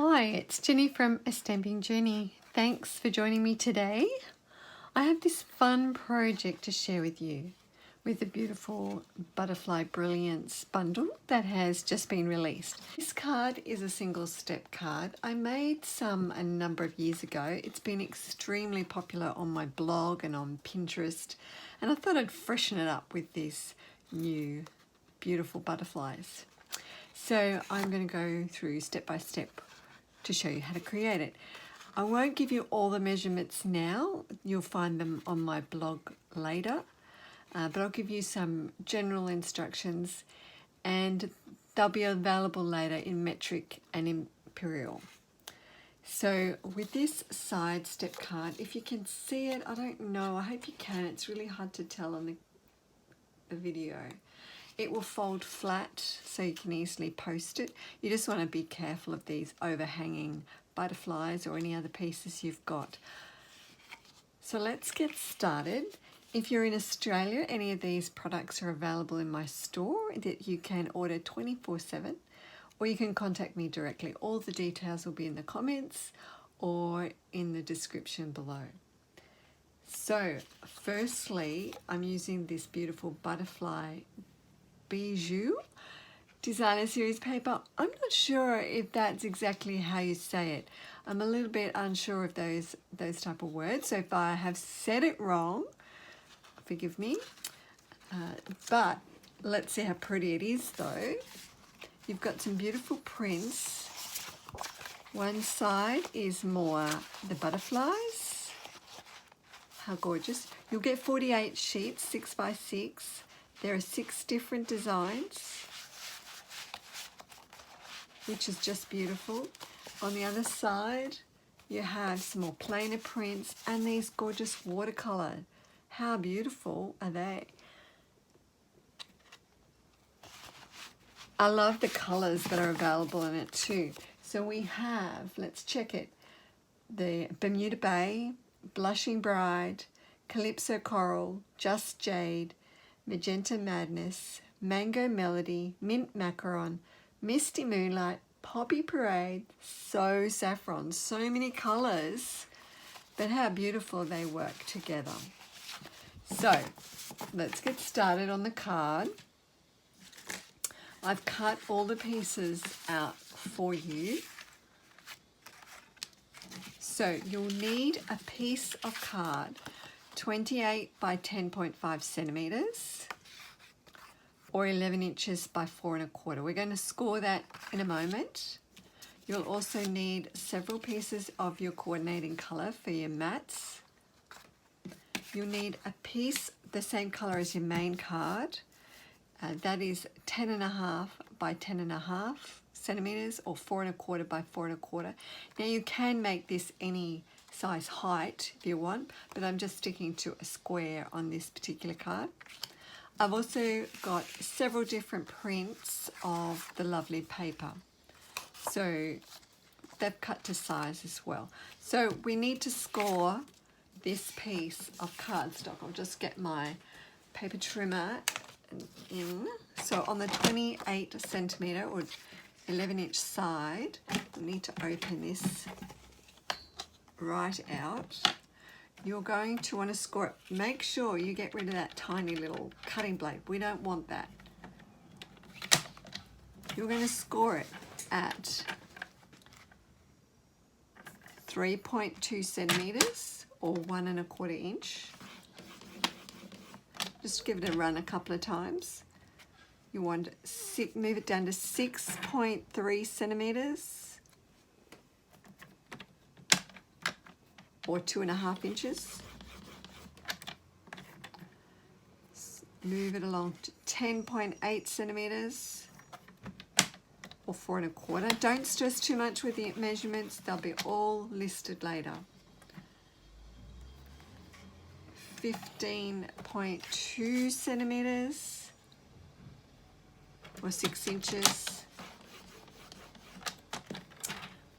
Hi, it's Jenny from A Stamping Journey. Thanks for joining me today. I have this fun project to share with you with the beautiful Butterfly Brilliance bundle that has just been released. This card is a single step card. I made some a number of years ago. It's been extremely popular on my blog and on Pinterest, and I thought I'd freshen it up with these new beautiful butterflies. So I'm going to go through step by step to show you how to create it. I won't give you all the measurements now. You'll find them on my blog later, but I'll give you some general instructions and they'll be available later in metric and imperial. So with this side step card, if you can see it, I don't know, I hope you can, it's really hard to tell on the video. It will fold flat so you can easily post it. You just want to be careful of these overhanging butterflies or any other pieces you've got. So let's get started. If you're in Australia, any of these products are available in my store that you can order 24/7, or you can contact me directly. All the details will be in the comments or in the description below. So firstly, I'm using this beautiful Butterfly Bijou Designer Series Paper. I'm not sure if that's exactly how you say it. I'm a little bit unsure of those type of words, so if I have said it wrong, forgive me. But let's see how pretty it is though. You've got some beautiful prints. One side is more the butterflies. How gorgeous. You'll get 48 sheets, 6 by 6. There are 6 different designs, which is just beautiful. On the other side, you have some more plainer prints and these gorgeous watercolor. How beautiful are they? I love the colors that are available in it too. So we have, let's check it, the Bermuda Bay, Blushing Bride, Calypso Coral, Just Jade, Magenta Madness, Mango Melody, Mint Macaron, Misty Moonlight, Poppy Parade, So Saffron. So many colours, but how beautiful they work together. So let's get started on the card. I've cut all the pieces out for you. So you'll need a piece of card 28 by 10.5 centimeters or 11 inches by 4 1/4. We're going to score that in a moment. You'll also need several pieces of your coordinating color for your mats. You'll need a piece the same color as your main card. That is 10.5 by 10.5 centimeters or 4 1/4 by 4 1/4. Now you can make this any size height if you want, but I'm just sticking to a square on this particular card. I've also got several different prints of the lovely paper, so they've cut to size as well. So we need to score this piece of cardstock. I'll just get my paper trimmer in. So on the 28 centimeter or 11-inch side, we need to open this right out. You're going to want to score it. Make sure you get rid of that tiny little cutting blade. We don't want that. You're going to score it at 3.2 centimeters or 1 1/4 inch. Just give it a run a couple of times. You want to move it down to 6.3 centimeters or 2 1/2 inches. Move it along to 10.8 centimeters or 4 1/4. Don't stress too much with the measurements. They'll be all listed later. 15.2 centimeters or 6 inches.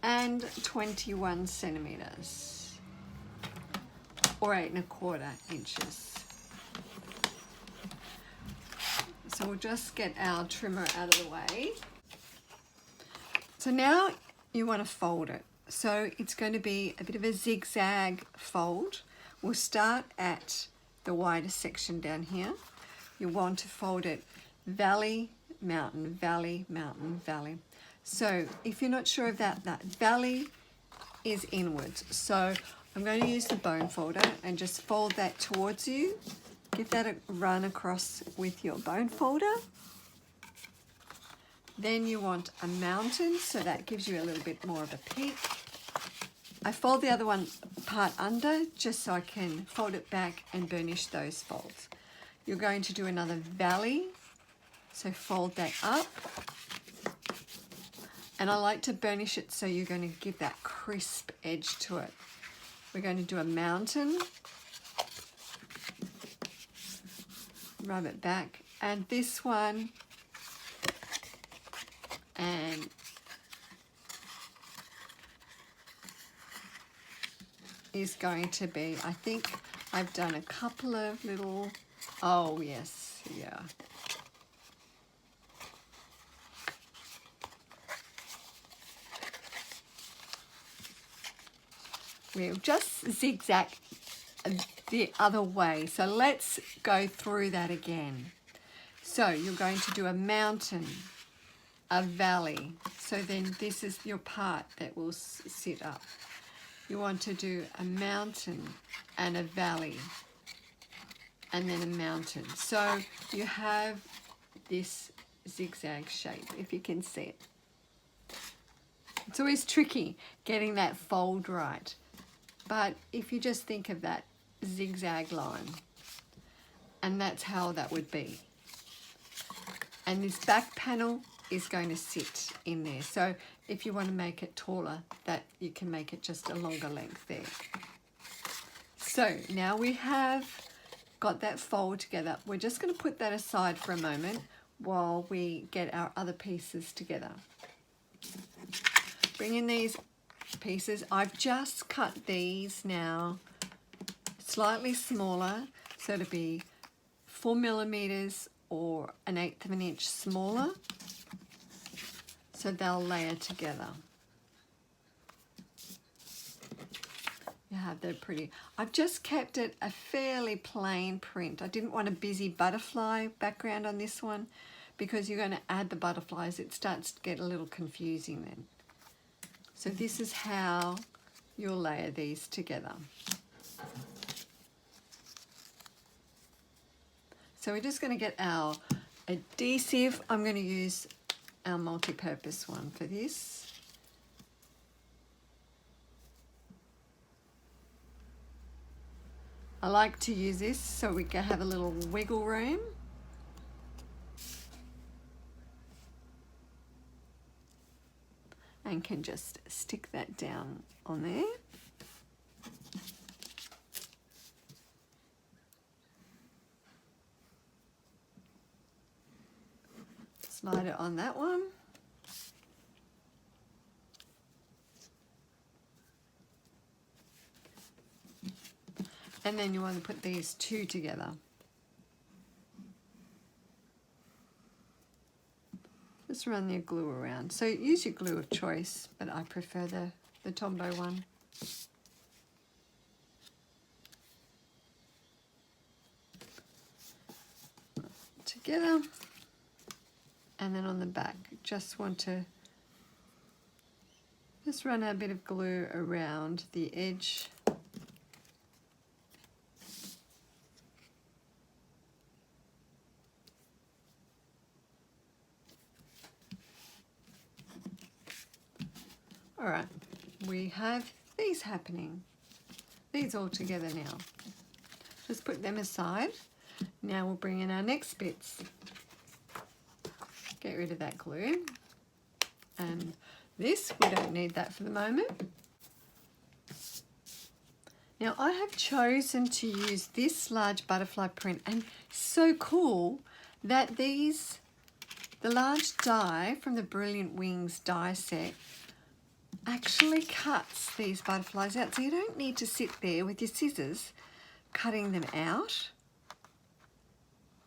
And 21 centimeters or 8 1/4 inches. So we'll just get our trimmer out of the way. So now you want to fold it. So it's going to be a bit of a zigzag fold. We'll start at the widest section down here. You want to fold it valley, mountain, valley, mountain, valley. So if you're not sure of that valley is inwards. So I'm going to use the bone folder and just fold that towards you. Give that a run across with your bone folder. Then you want a mountain, so that gives you a little bit more of a peak. I fold the other one part under just so I can fold it back and burnish those folds. You're going to do another valley, so fold that up. And I like to burnish it so you're going to give that crisp edge to it. We're going to do a mountain. Rub it back. And this one, and is going to be, I think I've done a couple of little, oh yes, yeah. We'll just zigzag the other way. So let's go through that again. So you're going to do a mountain, a valley. So then this is your part that will sit up. You want to do a mountain and a valley and then a mountain. So you have this zigzag shape, if you can see it. It's always tricky getting that fold right. But if you just think of that zigzag line, and that's how that would be. And this back panel is going to sit in there. So if you want to make it taller, that you can make it just a longer length there. So now we have got that fold together. We're just going to put that aside for a moment while we get our other pieces together. Bring in these pieces. I've just cut these now slightly smaller, so it'll be 4 millimeters or 1/8 of an inch smaller, so they'll layer together. You have that pretty. I've just kept it a fairly plain print. I didn't want a busy butterfly background on this one because you're going to add the butterflies. It starts to get a little confusing then. So this is how you'll layer these together. So we're just going to get our adhesive. I'm going to use our multi-purpose one for this. I like to use this so we can have a little wiggle room. And can just stick that down on there. Slide it on that one. And then you want to put these two together. Just run your glue around. So use your glue of choice, but I prefer the Tombow one. Together. And then on the back, just want to just run a bit of glue around the edge. All right, we have these happening. These all together now. Just put them aside. Now we'll bring in our next bits. Get rid of that glue. And this, we don't need that for the moment. Now I have chosen to use this large butterfly print, and so cool that the large die from the Brilliant Wings die set actually cuts these butterflies out, so you don't need to sit there with your scissors cutting them out.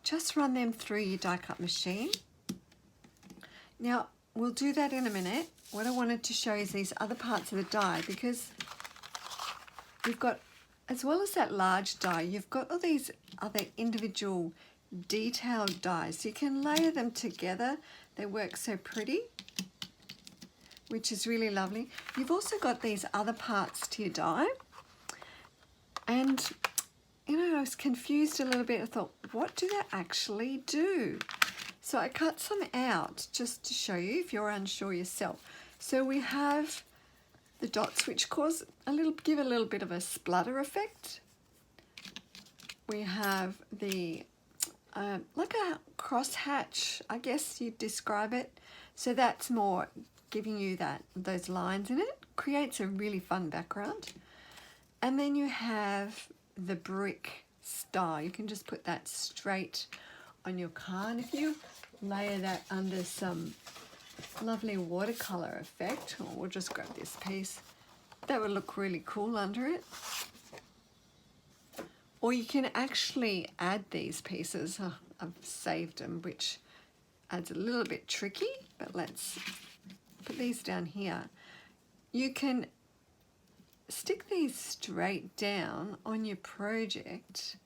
Just run them through your die cut machine. Now we'll do that in a minute. What I wanted to show is these other parts of the die, because you've got, as well as that large die, you've got all these other individual detailed dies. So you can layer them together. They work so pretty, which is really lovely. You've also got these other parts to your die. And, you know, I was confused a little bit. I thought, what do they actually do? So I cut some out just to show you if you're unsure yourself. So we have the dots, which give a little bit of a splutter effect. We have the like a crosshatch, I guess you'd describe it. So that's more giving you those lines in it. Creates a really fun background. And then you have the brick style. You can just put that straight on your card. If you layer that under some lovely watercolor effect, or we'll just grab this piece, that would look really cool under it. Or you can actually add these pieces. I've saved them, which adds a little bit tricky, but let's put these down here. You can stick these straight down on your project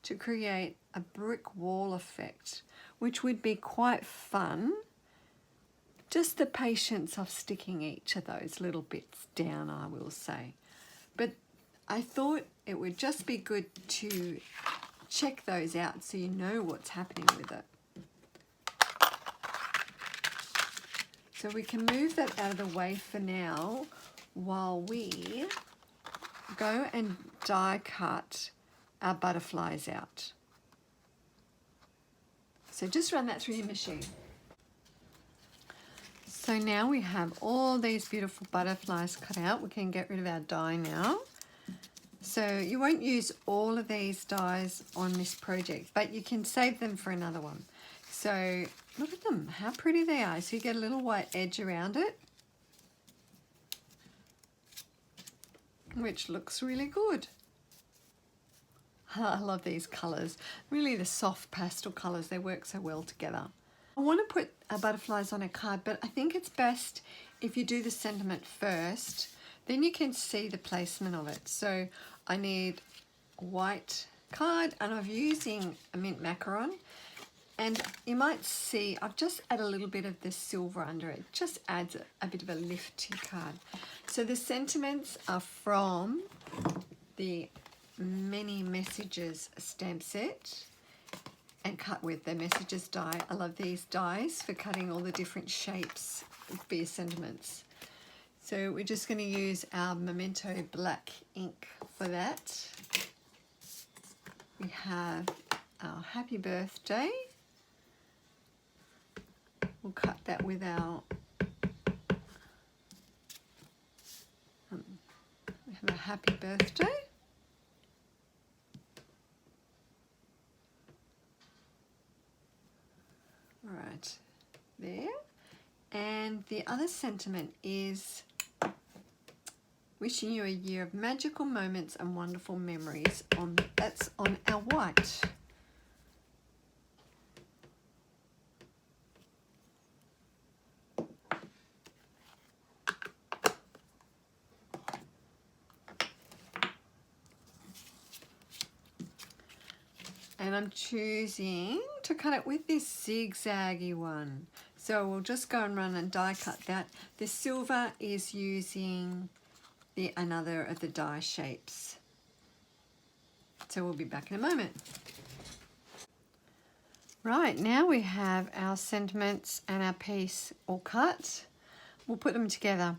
to create a brick wall effect, which would be quite fun. Just the patience of sticking each of those little bits down, I will say. But I thought it would just be good to check those out so you know what's happening with it. So we can move that out of the way for now while we go and die cut our butterflies out. So just run that through your machine. So now we have all these beautiful butterflies cut out. We can get rid of our die now. So you won't use all of these dies on this project, but you can save them for another one. So look at them, how pretty they are. So you get a little white edge around it, which looks really good. I love these colours. Really the soft pastel colours, they work so well together. I want to put our butterflies on a card, but I think it's best if you do the sentiment first, then you can see the placement of it. So I need a white card, and I'm using a mint macaron. And you might see I've just added a little bit of the silver under it. Just adds a bit of a lift to your card. So the sentiments are from the Many Messages stamp set and cut with the messages die. I love these dies for cutting all the different shapes for your sentiments. So we're just going to use our Memento black ink for that. We have our happy birthday. We'll cut that with our we have a happy birthday. Right there. And the other sentiment is wishing you a year of magical moments and wonderful memories. That's on our white. And I'm choosing to cut it with this zigzaggy one. So we'll just go and run and die cut that. The silver is using another of the die shapes. So we'll be back in a moment. Right, now we have our sentiments and our piece all cut. We'll put them together.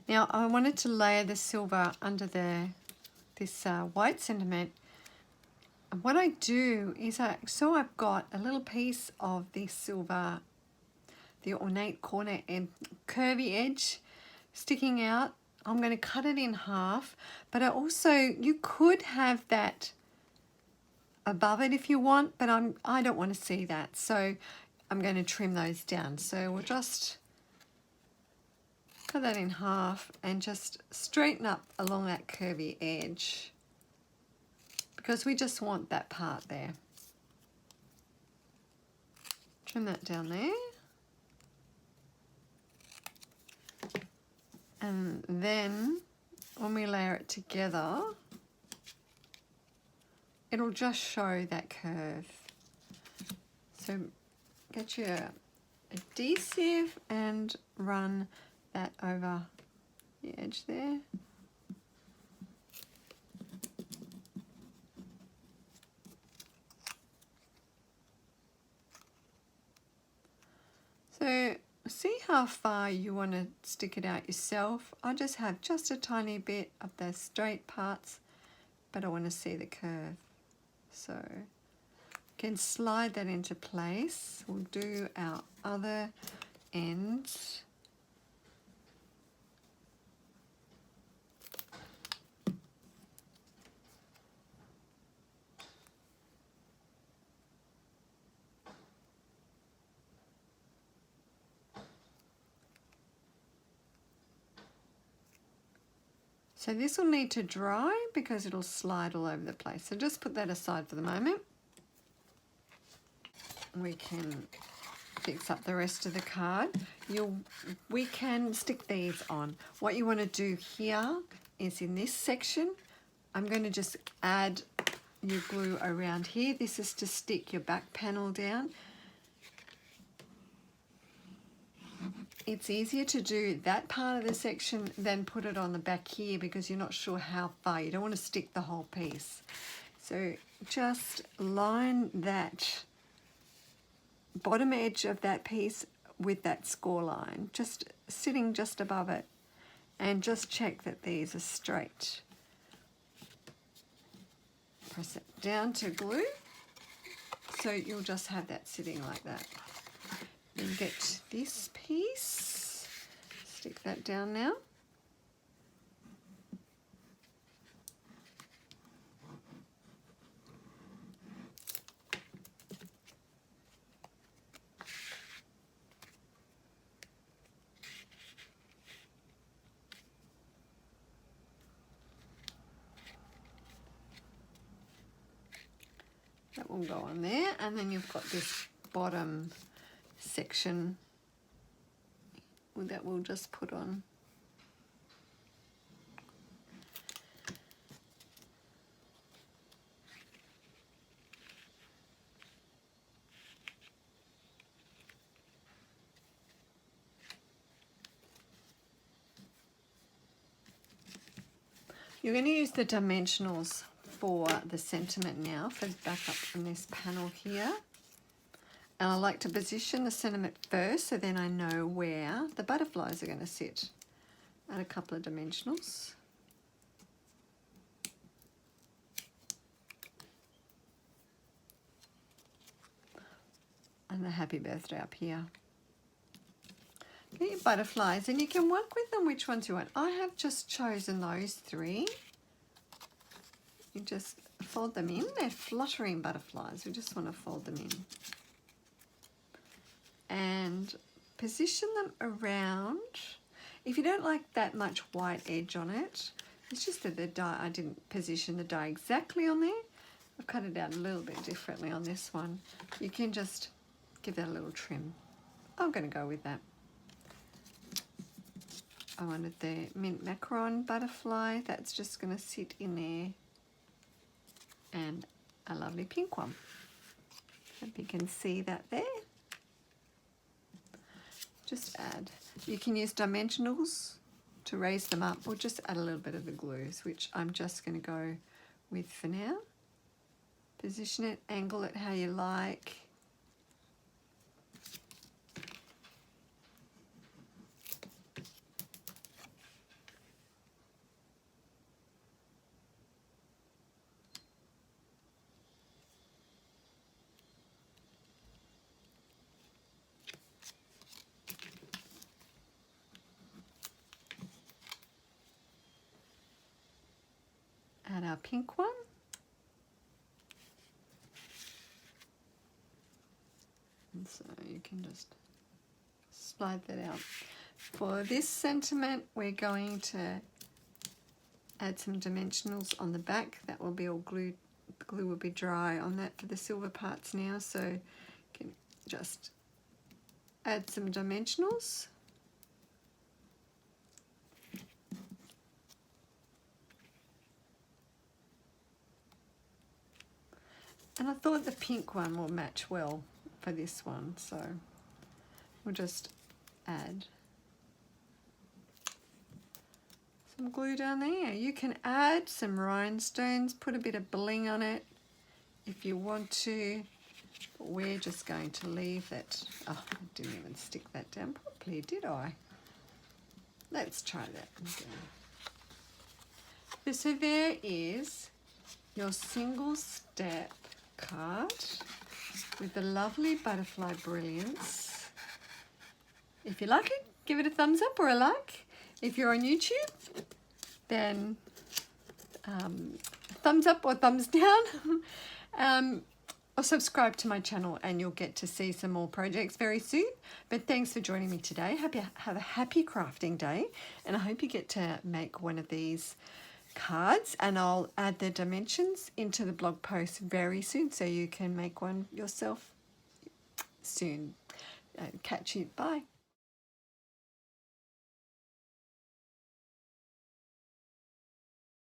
Now I wanted to layer the silver under this white sentiment. And what I do is I've got a little piece of the silver, the ornate corner and curvy edge sticking out. I'm going to cut it in half, but you could have that above it if you want, but I don't want to see that, so I'm going to trim those down. So we'll just cut that in half and just straighten up along that curvy edge, because we just want that part there. Trim that down there. And then when we layer it together, it'll just show that curve. So get your adhesive and run that over the edge there. So see how far you want to stick it out yourself. I just have just a tiny bit of the straight parts, but I want to see the curve. So you can slide that into place. We'll do our other end. So this will need to dry because it'll slide all over the place. So just put that aside for the moment. We can fix up the rest of the card. We can stick these on. What you want to do here is in this section, I'm going to just add your glue around here. This is to stick your back panel down. It's easier to do that part of the section than put it on the back here because you're not sure how far. You don't want to stick the whole piece. So just line that bottom edge of that piece with that score line, just sitting just above it, and just check that these are straight. Press it down to glue, so you'll just have that sitting like that. Then get this piece, stick that down now. That will go on there, and then you've got this bottom section that we'll just put on. You're going to use the dimensionals for the sentiment now, for back up from this panel here. And I like to position the sentiment first so then I know where the butterflies are going to sit. Add a couple of dimensionals. And the happy birthday up here. Get your butterflies and you can work with them which ones you want. I have just chosen those three. You just fold them in. They're fluttering butterflies. We just want to fold them in. And position them around. If you don't like that much white edge on it, it's just that the die, I didn't position the die exactly on there. I've cut it out a little bit differently on this one. You can just give that a little trim. I'm going to go with that. I wanted the mint macaron butterfly. That's just going to sit in there. And a lovely pink one. Hope you can see that there. Just add. You can use dimensionals to raise them up or just add a little bit of the glues, which I'm just going to go with for now. Position it, angle it how you like. Add our pink one. And so you can just slide that out. For this sentiment, we're going to add some dimensionals on the back. That will be all glued. The glue will be dry on that for the silver parts now, so you can just add some dimensionals. And I thought the pink one will match well for this one, so we'll just add some glue down there. You can add some rhinestones, put a bit of bling on it if you want to, but we're just going to leave it. Oh, I didn't even stick that down properly, did I? Let's try that again. So there is your single step card with the lovely Butterfly Brilliance. If you like it, give it a thumbs up or a like. If you're on YouTube, then thumbs up or thumbs down. Or subscribe to my channel and you'll get to see some more projects very soon. But thanks for joining me today. Have a happy crafting day, and I hope you get to make one of these cards, and I'll add the dimensions into the blog post very soon so you can make one yourself soon. Catch you. Bye.